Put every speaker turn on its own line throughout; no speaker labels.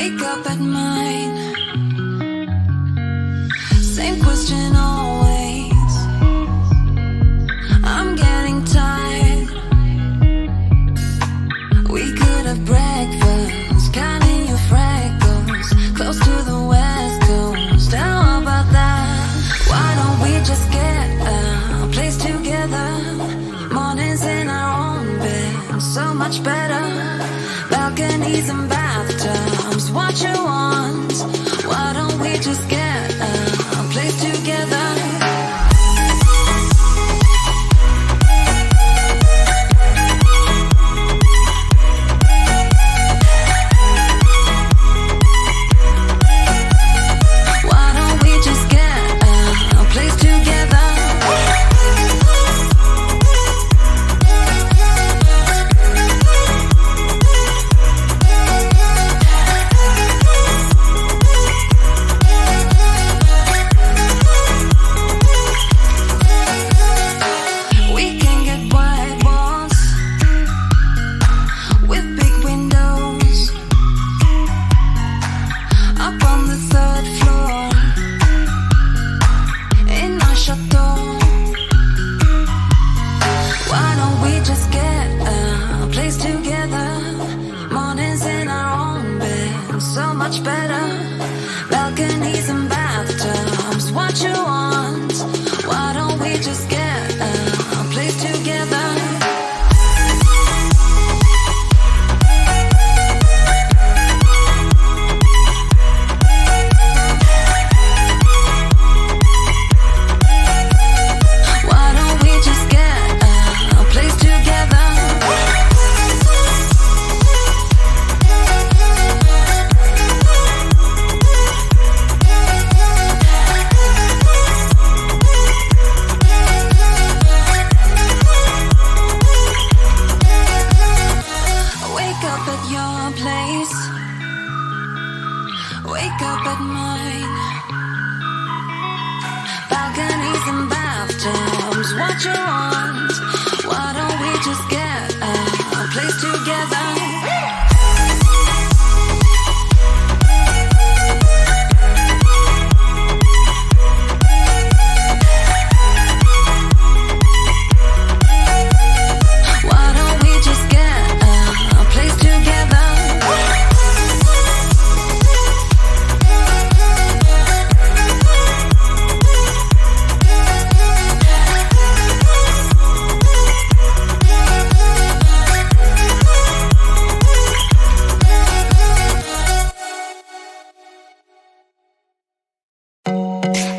Wake up at mine. Same question always. I'm getting tired. We could have breakfast, counting your freckles, close to the west coast. How about that? Why don't we just get a place together? Mornings in our own bed, so much better. Balconies and bathtubs, what you want? Why don't we just get a place together?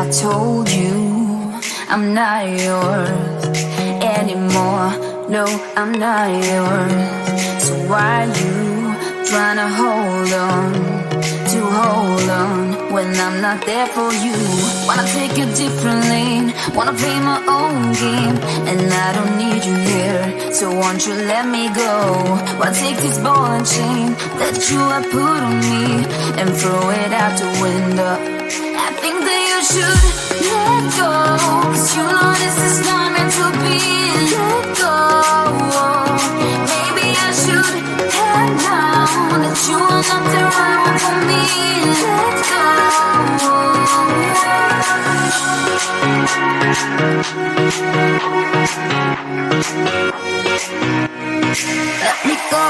I told you I'm not yours anymore. No, I'm not yours. So why you trying to hold on when I'm not there for you? Wanna take a different lane, wanna play my own game, and I don't need you here, so won't you let me go? Wanna take this ball and chain that you have put on me and throw it out the window. I think that you should let go, 'cause you know this is not meant to be. Let go. Maybe I should have known that you are not the right one for me. Let go. Let me go.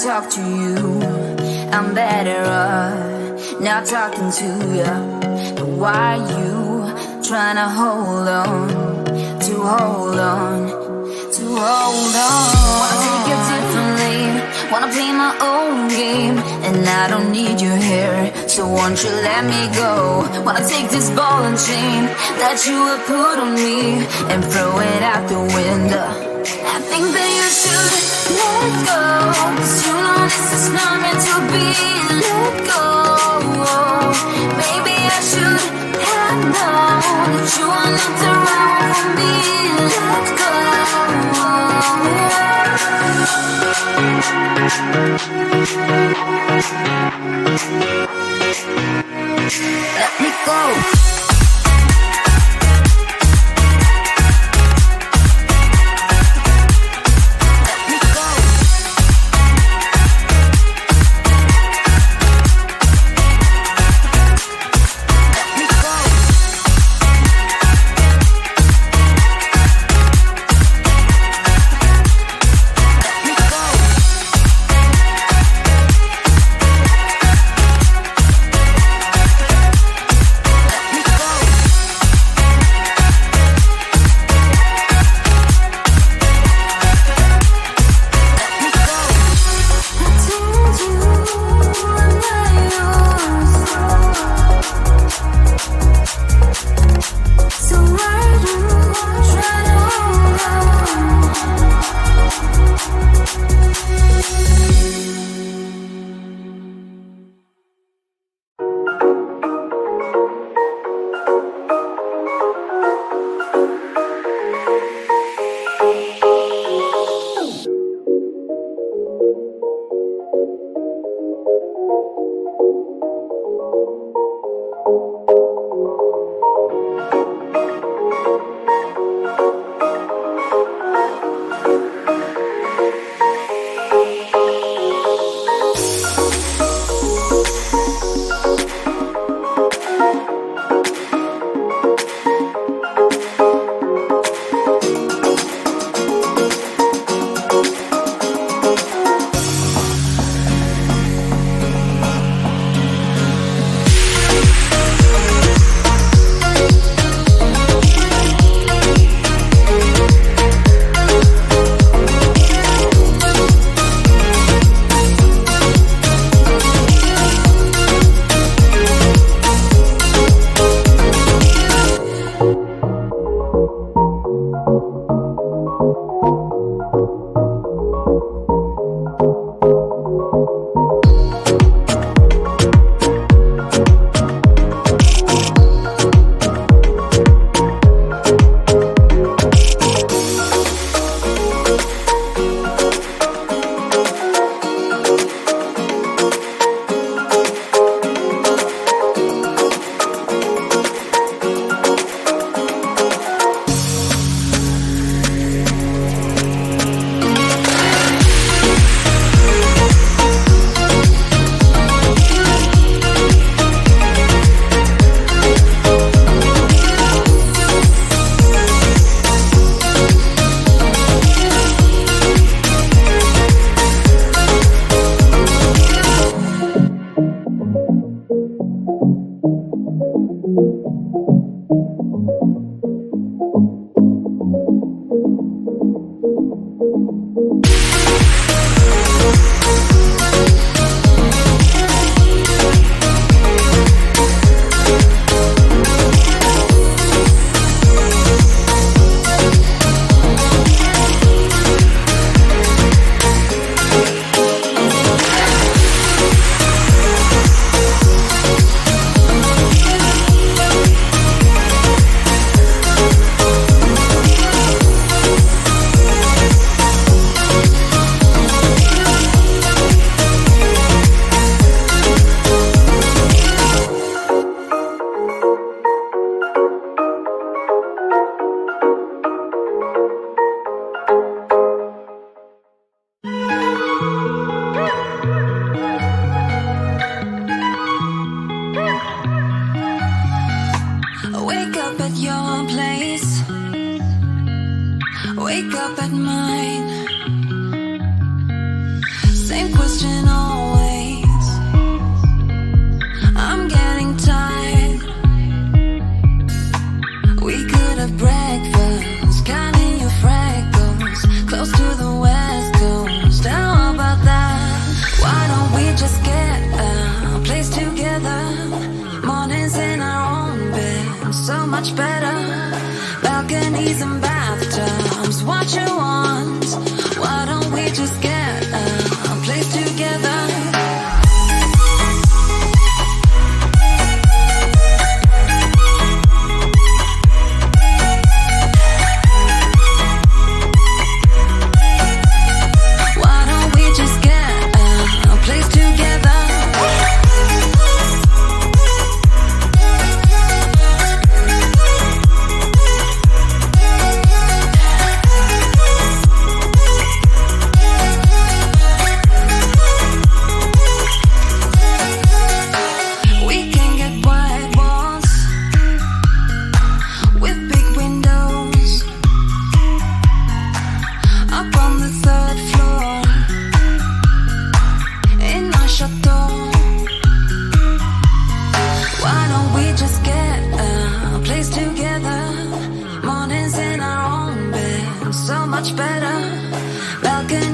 Talk to you, I'm better off not talking to you. But why you trying to hold on? Wanna take a different lane, wanna play my own game, and I don't need you here, so won't you let me go? Wanna take this ball and chain that you have put on me and throw it out the window. I think that you should let go. 'Cause you know this is not meant to be. Let go. Maybe I should have known that you are not the wrong for me. Let go. Let me go.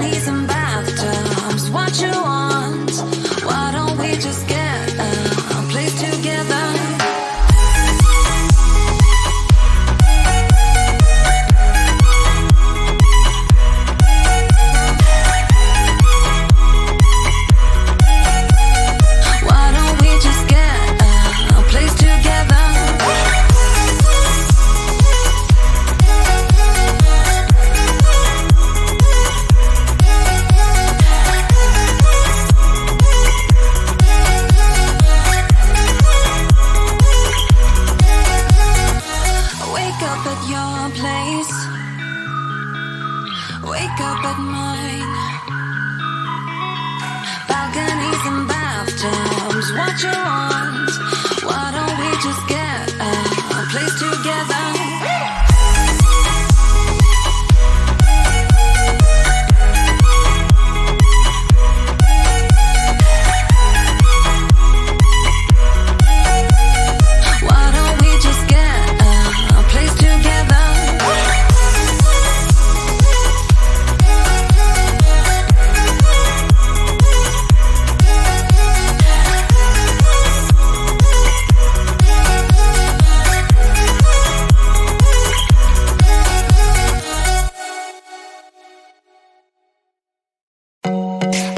balconies and bathtubs, what you want? Why don't we just get a place together? Wake up at mine. Balconies and bathtubs, what you want? Why don't we just get a place together?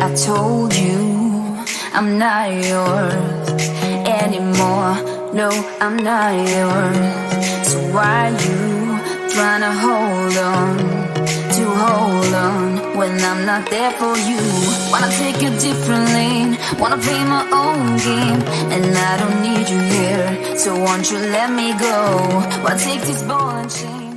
I told you I'm not yours anymore. No, I'm not yours. So why you trying to hold on when I'm not there for you? Wanna take a different lane, wanna play my own game, and I don't need you here. So won't you let me go? Why take this ball and chain?